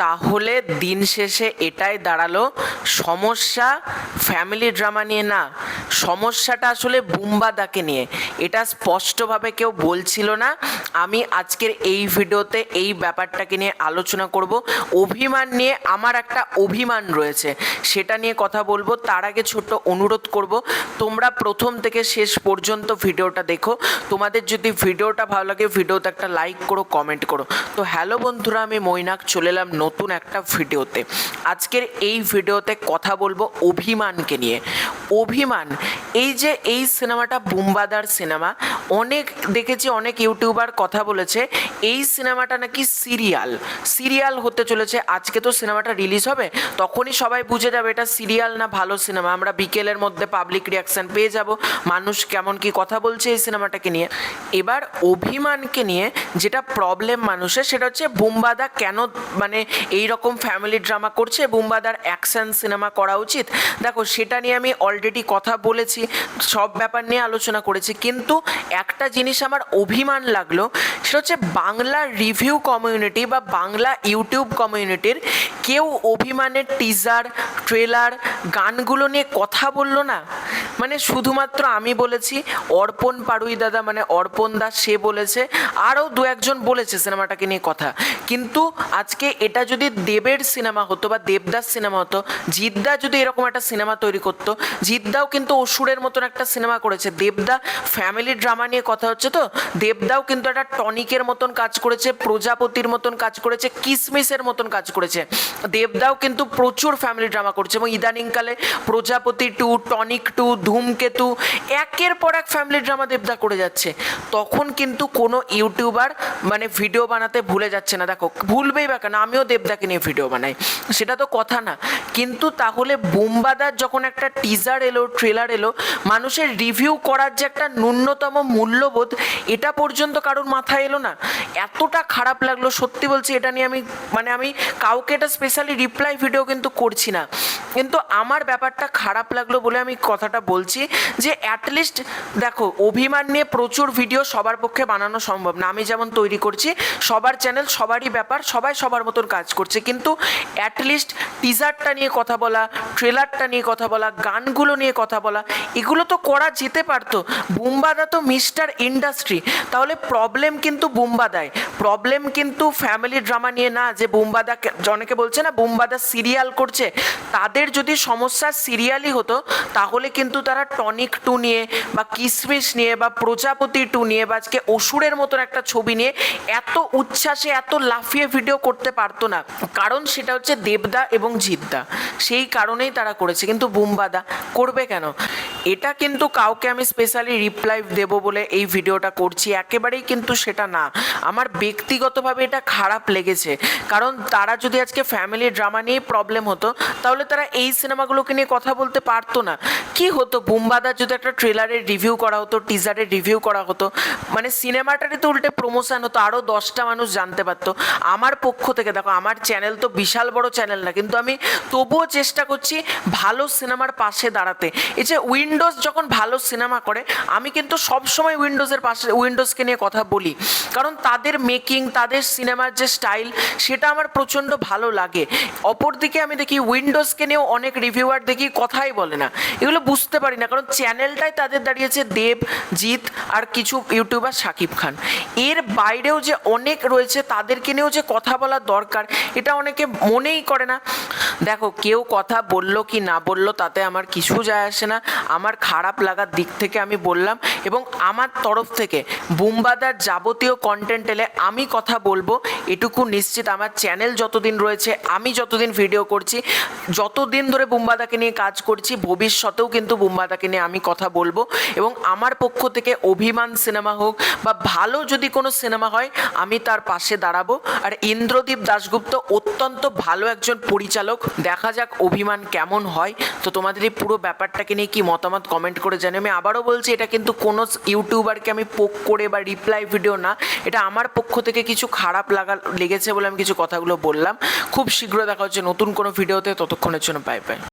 তাহলে দিন শেষে এটাই দাঁড়ালো, সমস্যা ফ্যামিলি ড্রামা নিয়ে না, সমস্যাটা আসলে বুম্বাদাকে নিয়ে। এটা স্পষ্টভাবে কেউ বলছিল না। আমি আজকের এই ভিডিওতে এই ব্যাপারটাকে নিয়ে আলোচনা করব। অভিমান নিয়ে আমার একটা অভিমান রয়েছে, সেটা নিয়ে কথা বলবো। তার আগে ছোট্ট অনুরোধ করব, তোমরা প্রথম থেকে শেষ পর্যন্ত ভিডিওটা দেখো। তোমাদের যদি ভিডিওটা ভালো লাগে ভিডিওতে একটা লাইক করো, কমেন্ট করো। তো হ্যালো বন্ধুরা, আমি মৈনাক চলে এলাম নতুন একটা ভিডিওতে। আজকের এই ভিডিওতে কথা বলবো অভিমানকে নিয়ে। অভিমান, এই সিনেমাটা বুম্বাদার সিনেমা। অনেক দেখেছি, অনেক ইউটিউবার কথা বলেছে এই সিনেমাটা নাকি সিরিয়াল হতে চলেছে। আজকে তো সিনেমাটা রিলিজ হবে, তখনই সবাই বুঝে যাবে এটা সিরিয়াল না ভালো সিনেমা। আমরা বিকেলের মধ্যে পাবলিক রিয়াকশান পেয়ে যাব, মানুষ কেমন কি কথা বলছে এই সিনেমাটাকে নিয়ে। এবার অভিমানকে নিয়ে যেটা প্রবলেম মানুষের, সেটা হচ্ছে বুম্বাদা কেন মানে এই রকম ফ্যামিলি ড্রামা করছে, বুম্বাদার অ্যাকশন সিনেমা করা উচিত। দেখো, সেটা নিয়ে আমি অলরেডি কথা বলেছি, সব ব্যাপার নিয়ে আলোচনা করেছি। কিন্তু একটা জিনিস আমার অভিমান লাগলো, সেটা হচ্ছে বাংলা রিভিউ কমিউনিটি বা বাংলা ইউটিউব কমিউনিটির কেউ অভিমানের টিজার, ট্রেলার, গানগুলো নিয়ে কথা বললো না। মানে শুধুমাত্র আমি বলেছি, অর্পণ পাড়ুই দাদা মানে অর্পণ দাস সে বলেছে, আরও দু একজন বলেছে সিনেমাটাকে নিয়ে কথা। কিন্তু আজকে এটা যদি দেবের সিনেমা হতো বা দেবদাস সিনেমা হতো, জিদ্দা যদি এরকম একটা সিনেমা তৈরি করতো, জিদ্দাও কিন্তু অসুরের মতন একটা সিনেমা করেছে। দেবদা ফ্যামিলি ড্রামা নিয়ে কথা হচ্ছে, তো দেবদাও কিন্তু একটা টনিকের মতন কাজ করেছে, প্রজাপতির মতন কাজ করেছে, কিসমিসের মতন কাজ করেছে। দেবদাও কিন্তু প্রচুর ফ্যামিলি ড্রামা করছে, এবং ইদানিংকালে প্রজাপতি 2, টনিক 2, ধূমকেতু, একের পর এক ফ্যামিলি ড্রামা দেবদা করে যাচ্ছে। তখন কিন্তু কোনো ইউটিউবার মানে ভিডিও বানাতে ভুলে যাচ্ছে না। দেখো, ভুলবেই বা কেন, আমিও দেবদাকে নিয়ে ভিডিও বানাই, সেটা তো কথা না। কিন্তু তাহলে বুম্বাদার যখন একটা টিজার এলো, ট্রেলার এলো, মানুষের রিভিউ করার যে একটা ন্যূনতম মূল্যবোধ, এটা পর্যন্ত কারোর মাথায় এলো না। এতটা খারাপ লাগলো, সত্যি বলছি। এটা নিয়ে আমি কাউকে এটা স্পেশালি রিপ্লাই ভিডিও কিন্তু করছি না, কিন্তু আমার ব্যাপারটা খারাপ লাগলো বলে আমি কথাটা বলছি। যে অ্যাটলিস্ট দেখো, অভিমান নিয়ে প্রচুর ভিডিও সবার পক্ষে বানানো সম্ভব না। আমি যেমন তৈরি করছি, সবার চ্যানেল, সবারই ব্যাপার, সবাই সবার মতন কাজ করছে। কিন্তু অ্যাটলিস্ট টিজারটা নিয়ে কথা বলা, ট্রেলারটা নিয়ে কথা বলা, গানগুলো নিয়ে কথা বলা, এগুলো তো করা যেতে পারতো। বুম্বাদা তো মিস্টার ইন্ডাস্ট্রি। তাহলে প্রবলেম কিন্তু বুম্বাদায়, প্রবলেম কিন্তু ফ্যামিলি ড্রামা নিয়ে না। যে বুম্বাদা, অনেকে বলছে না বুম্বাদা সিরিয়াল করছে, তাদের যদি সমস্যা সিরিয়ালই হতো, তাহলে কিন্তু তারা টনিক 2 নিয়ে বা কিসমিস নিয়ে বা প্রজাপতি 2 নিয়ে বা আজকে অসুরের মতন একটা ছবি নিয়ে এত উচ্ছ্বাসে, এত লাফিয়ে ভিডিও করতে পারতো না। কারণ সেটা হচ্ছে দেবদা এবং জিদ্দা, সেই কারণেই তারা করেছে। কিন্তু বুম্বাদা করবে কেন? এটা কিন্তু কাউকে আমি স্পেশালি রিপ্লাই দেব বলে এই ভিডিওটা করছি, একেবারেই কিন্তু সেটা না। আমার ব্যক্তিগতভাবে এটা খারাপ লেগেছে, কারণ তারা যদি আজকে ফ্যামিলি ড্রামা নিয়ে প্রবলেম হতো, তাহলে তারা এই সিনেমাগুলোকে নিয়ে কথা বলতে পারতো না। কি হতো, বুম্বাদার যদি একটা ট্রেলারের রিভিউ করা হতো, টিজারের রিভিউ করা হতো, মানে সিনেমাটারই তো উল্টে প্রমোশন হতো, আরও 10টা মানুষ জানতে পারতো। আমার পক্ষ থেকে দেখো, আমার চ্যানেল তো বিশাল বড় চ্যানেল না, কিন্তু আমি তবুও চেষ্টা করছি ভালো সিনেমার পাশে দাঁড়াতে। এই যে উইন্ডোজ যখন ভালো সিনেমা করে, আমি কিন্তু সবসময় উইন্ডোজকে নিয়ে কথা বলি, কারণ তাদের মেকিং, তাদের সিনেমার যে স্টাইল, সেটা আমার প্রচণ্ড ভালো লাগে। অপরদিকে আমি দেখি উইন্ডোজকে নিয়েও অনেক রিভিউয়ার দেখি কথাই বলে না। এগুলো বুঝতে পারি না, কারণ চ্যানেলটাই তাদের দাঁড়িয়েছে দেব, জিৎ আর কিছু ইউটিউবার, শাকিব খান। এর বাইরেও যে অনেক রয়েছে, তাদেরকে নিয়েও যে কথা বলা দরকার, এটা অনেকে মনেই করে না। দেখো, কেউ কথা বললো কি না বললো তাতে আমার কিছু যায় আসে না। আমার খারাপ লাগার দিক থেকে আমি বললাম, এবং আমার তরফ থেকে বুম্বাদার যাবতীয় কন্টেন্ট এলে আমি কথা বলবো, এটুকু নিশ্চিত। আমার চ্যানেল যতদিন রয়েছে, আমি যতদিন ভিডিও করছি, যতদিন ধরে বুম্বাদাকে নিয়ে কাজ করছি, ভবিষ্যতেও কিন্তু বুম্বাদাকে নিয়ে আমি কথা বলবো। এবং আমার পক্ষ থেকে অভিমান সিনেমা হোক বা ভালো যদি কোনো সিনেমা হয়, আমি তার পাশে দাঁড়াবো। আর ইন্দ্রদীপ দাশগুপ্ত অত্যন্ত ভালো একজন পরিচালক। দেখা যাক অভিমান কেমন হয়। তো তোমাদের এই পুরো ব্যাপারটাকে নিয়ে কি মতামত কমেন্ট করে জানি। আমি আবারও বলছি, এটা কিন্তু কোনো ইউটিউবারকে আমি পোক করে বা রিপ্লাই ভিডিও না, এটা আমার পক্ষ থেকে কিছু খারাপ লেগেছে বলে আমি কিছু কথাগুলো বললাম। খুব শীঘ্র দেখা হচ্ছে নতুন কোনো ভিডিওতে, ততক্ষণের জন্য বাই বাই।